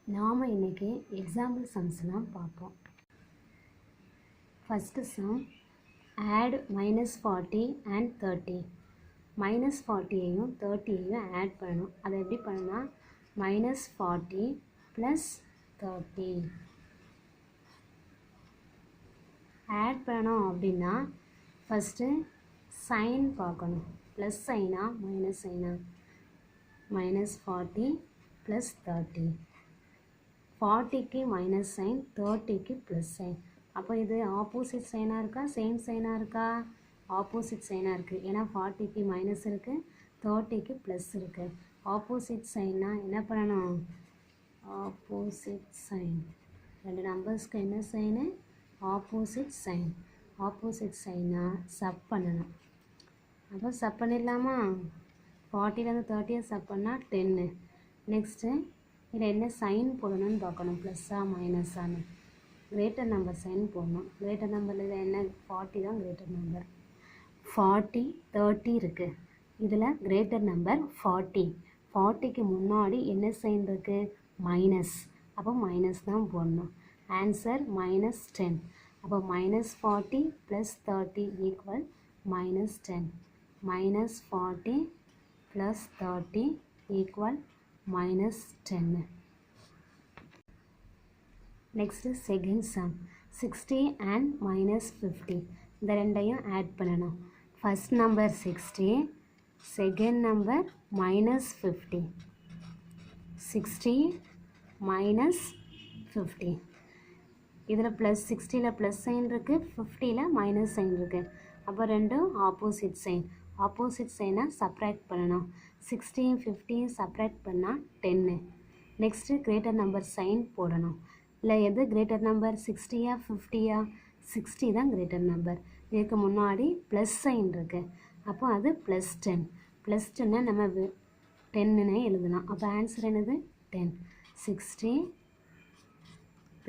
நாம் இன்றைக்கி எக்ஸாம்பிள் சம்ஸ்லாம் பார்ப்போம். First sum add -40 and 30. -40ஐயும் 30ஐயும் ஆட் பண்ணணும். அதை எப்படி பண்ணலாம்? -40 + 30 ஆட் பண்ணணும் அப்படின்னா ஃபஸ்ட்டு சைன் பார்க்கணும். ப்ளஸ் சைனா மைனஸ் சைனா? -40 + 30. 40க்கு மைனஸ் சைன், 30க்கு ப்ளஸ் சைன். அப்போ இது ஆப்போசிட் சைனாக இருக்கா, சேம் சைனாக இருக்கா? ஆப்போசிட் சைனாக இருக்குது. ஏன்னா 40க்கு மைனஸ் இருக்குது, 30க்கு ப்ளஸ் இருக்குது. ஆப்போசிட் சைன்னா என்ன பண்ணணும்? Opposite sign. ரெண்டு நம்பர்ஸ்க்கு என்ன சைனு? Opposite sign. ஆப்போசிட் சைனா சப் பண்ணணும். அப்போ சப் பண்ணிடலாமா? 40லேருந்து 30 சப் பண்ணால் 10. நெக்ஸ்ட்டு இதில் என்ன சைன் போடணும்னு பார்க்கணும். ப்ளஸ்ஸா மைனஸான்னு. கிரேட்டர் நம்பர் சைன் போடணும். கிரேட்டர் நம்பரில் என்ன? 40 தான் கிரேட்டர் நம்பர். 40 30 இருக்குது. இதில் கிரேட்டர் நம்பர் 40. 40க்கு முன்னாடி என்ன சைன் இருக்குது? மைனஸ். அப்போ மைனஸ் தான் போடணும். ஆன்சர் -10. அப்போ -40 + 30 = -10. -40 + 30 = -10. Next second sum 60 and -50. இந்த ரெண்டையும் ஆட் பண்ணணும். First number 60, second number -50. 60 - 50. இதில் ப்ளஸ் 60ல் ப்ளஸ் சைன் இருக்குது, 50ல் மைனஸ் சைன் இருக்குது. அப்போ ரெண்டும் ஆப்போசிட் சைன். ஆப்போசிட் சைனை சப்ராக்ட் பண்ணணும். 60 50 சப்ராக்ட் பண்ணால் 10. நெக்ஸ்ட்டு கிரேட்டர் நம்பர் சைன் போடணும். இல்லை எது கிரேட்டர் நம்பர்? 60யா 50யா? 60 தான் கிரேட்டர் நம்பர். இதுக்கு முன்னாடி ப்ளஸ் சைன் இருக்குது. அப்போ அது +10. +10 நம்ம 10ன்னு எழுதலாம். அப்போ ஆன்சர் என்னது? 10. 60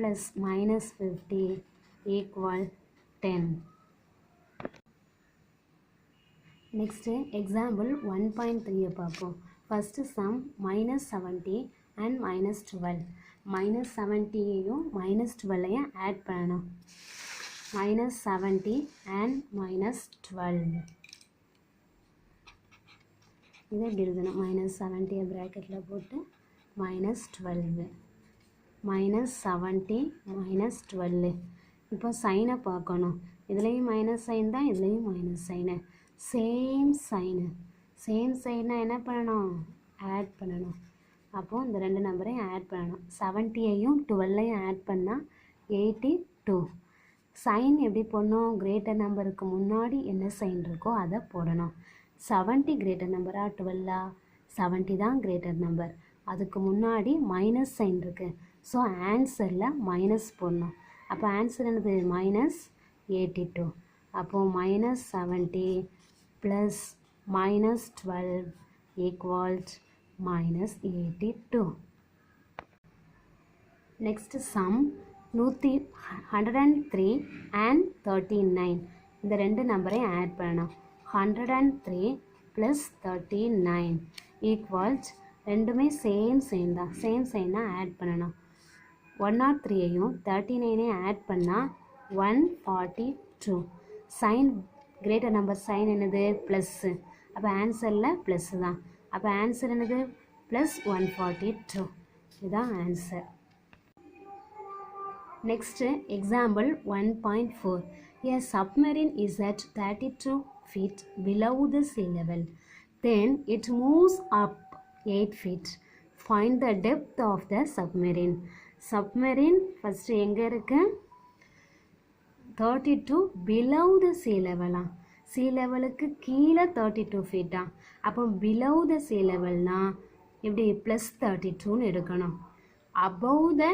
+ -50 = 10. நெக்ஸ்ட்டு எக்ஸாம்பிள் 1.3 பார்ப்போம். First some -70 and -12. -70ஐயும் -12ஐயும் ஆட் பண்ணணும். -70 and -12. இதை எப்படி எழுதணும்? -70 ப்ராக்கெட்டில் போட்டு -12. -70 -12. இப்போ சைனை பார்க்கணும். இதுலேயும் மைனஸ் சைன் தான், இதுலேயும் minus sign. Same sign. Same China என்ன பண்ணணும்? ஆட் பண்ணணும். அப்போது இந்த ரெண்டு நம்பரையும் ஆட் பண்ணணும். 70ஐயும் 12ஐயும் ஆட் பண்ணால் 82. சைன் எப்படி போடணும்? கிரேட்டர் நம்பருக்கு முன்னாடி என்ன சைன் இருக்கோ அதை போடணும். 70 கிரேட்டர் நம்பரா 12ஆ? 70 தான் கிரேட்டர் நம்பர். அதுக்கு முன்னாடி மைனஸ் சைன் இருக்குது. ஸோ ஆன்சரில் மைனஸ் போடணும். அப்போ ஆன்சர் என்னது? -82. அப்போது -70 + -12 = -82. Next sum 103 and 39. இந்த ரெண்டு நம்பரையும் ஆட் பண்ணணும். 103 + 39 = ரெண்டுமே சேம் சைன் தான். சேம் சைனாக ஆட் பண்ணணும். 103ஐயும் 39ஐயும் ஆட் பண்ணால் 142. சைன் கிரேட்டர் நம்பர் சைன் என்னது? ப்ளஸ்ஸு. அப்போ ஆன்சரில் ப்ளஸ்ஸு தான். அப்போ ஆன்சர் என்னது? +142. இதுதான் answer. Next example 1.4. A submarine is at 32 feet below the sea level. Then it moves up 8 feet. Find the depth of the submarine. Submarine first எங்கே இருக்கு? 32 below the sea level. sea levelக்கு கீழே 32 feet. அப்போ below the sea levelனா இப்படி +32ன்னு எடுக்கணும். above the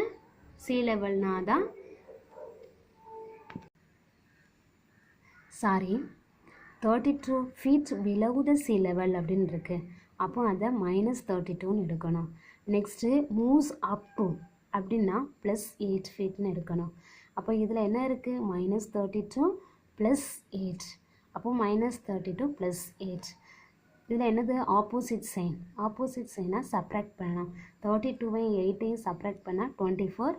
sea levelனா தான் 32 feet below the sea level அப்படின்னு இருக்கு. அப்போ அதை -32ன்னு எடுக்கணும். நெக்ஸ்ட்டு மூவ்ஸ் அப்பு அப்படின்னா +8 feetன்னு எடுக்கணும். அப்போ இதில் என்ன இருக்குது? -32 + 8. அப்போ -32 + 8. இதில் என்னது ஆப்போசிட் சைன். ஆப்போசிட் சைனாக சப்ராக்ட் பண்ணலாம். 32வையும் 8ஐயும் சப்ராக்ட் பண்ணால் 24.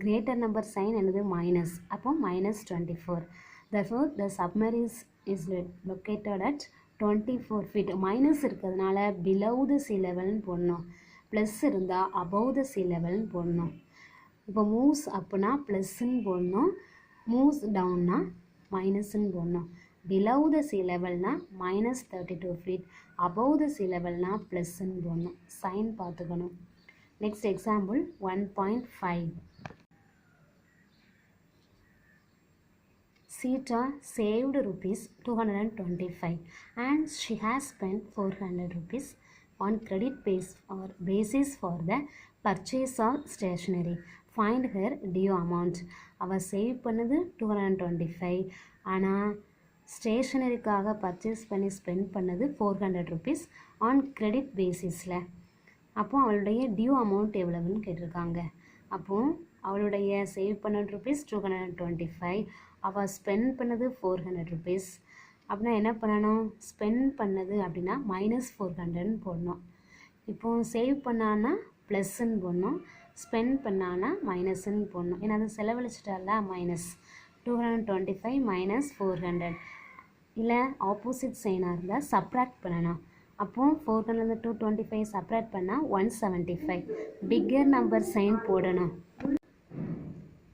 கிரேட்டர் நம்பர் சைன் என்னது மைனஸ். அப்போ -24. therefore the submarine is located at 24 feet. Minus இருக்கிறதுனால below the sea levelன்னு போடணும். ப்ளஸ் இருந்தால் above the sea levelன்னு போடணும். இப்போ மூவ்ஸ் அப்புனா ப்ளஸ்ன்னு போடணும், மூவ்ஸ் டவுன்னா மைனஸ்ன்னு போடணும். பிலோ த சி லெவல்னா -32 feet, அபவ் த சி லெவல்னா ப்ளஸ்ன்னு போடணும். சைன் பார்த்துக்கணும். Next example 1.5. Sita saved ₹225 and she has spent 400 rupees on credit basis for the purchase of stationery. Find her due amount. அவள் சேவ் பண்ணது 225, ஆனால் ஸ்டேஷ்னரிக்காக பர்ச்சேஸ் பண்ணி spend பண்ணது 400 rupees ஆன் கிரெடிட் பேசிஸில். அப்போது அவளுடைய டியூ அமௌண்ட் எவ்வளவுன்னு கேட்டிருக்காங்க. அப்போது அவளுடைய சேவ் பண்ண rupees 225, அவள் ஸ்பெண்ட் பண்ணது 400 rupees. அப்படின்னா என்ன பண்ணணும், ஸ்பெண்ட் பண்ணது அப்படின்னா -400ன்னு போடணும். இப்போது சேவ் பண்ணான்னா ப்ளஸ்ன்னு போடணும், ஸ்பெண்ட் பண்ணான்னா மைனஸ்ன்னு போடணும். ஏன்னா அது செலவழிச்சிட்டால மைனஸ். 225 - 400. இல்லை ஆப்போசிட் சைனாக இருந்தால் சப்ராக்ட் பண்ணணும். அப்போது 400 225 சப்ராக்ட் பண்ணால் 175. பிக்கர் நம்பர் சைன் போடணும்.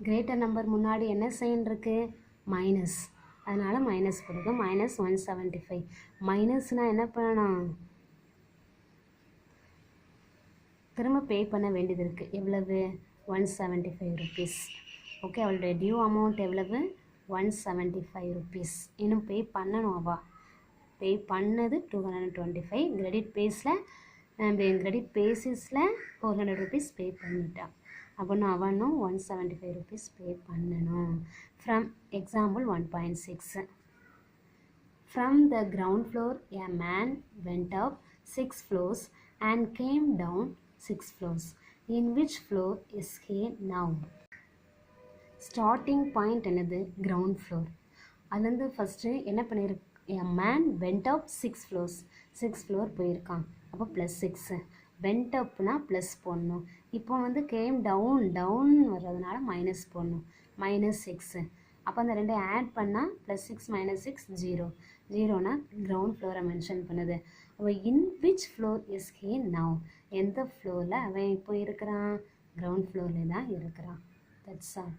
கிரேட்டர் நம்பர் முன்னாடி என்ன சைன் இருக்குது, மைனஸ். அதனால் மைனஸ் போடுங்க. -175. மைனஸ்னால் என்ன பண்ணணும், திரும்ப பே பண்ண வேண்டியது இருக்குது. எவ்வளவு, 175 rupees. ஓகே, அவளுடைய டியூ அமௌண்ட் எவ்வளவு, 175 rupees. இன்னும் பே பண்ணணும். அவள் பே பண்ணது 225. கிரெடிட் கிரெடிட் பேசிஸில் 400 rupees பே பண்ணிட்டான். அப்படின்னா அவனும் 175 rupees பே பண்ணணும். From example 1.6. From the ground floor, a man went up 6 floors and came down 6 floors. In which floor is he now? Starting point என்னது, ground floor. அதுலேருந்து ஃபஸ்ட்டு என்ன பண்ணியிருக்கு, a man went up 6 floors. 6 floor போயிருக்கான். அப்போ +6. went upனா plus போடணும். இப்போ வந்து came down வர்றதுனால மைனஸ் போடணும். -6. அப்போ அந்த ரெண்டு ஆட் பண்ணால் +6 - 6 0. 0னா கிரவுண்ட் ஃப்ளோரை மென்ஷன் பண்ணுது. அவன் in which floor is hey now, எந்த ஃப்ளோரில் அவன் இப்போ இருக்கிறான், கிரவுண்ட் ஃப்ளோரில் தான் இருக்கிறான். That's all.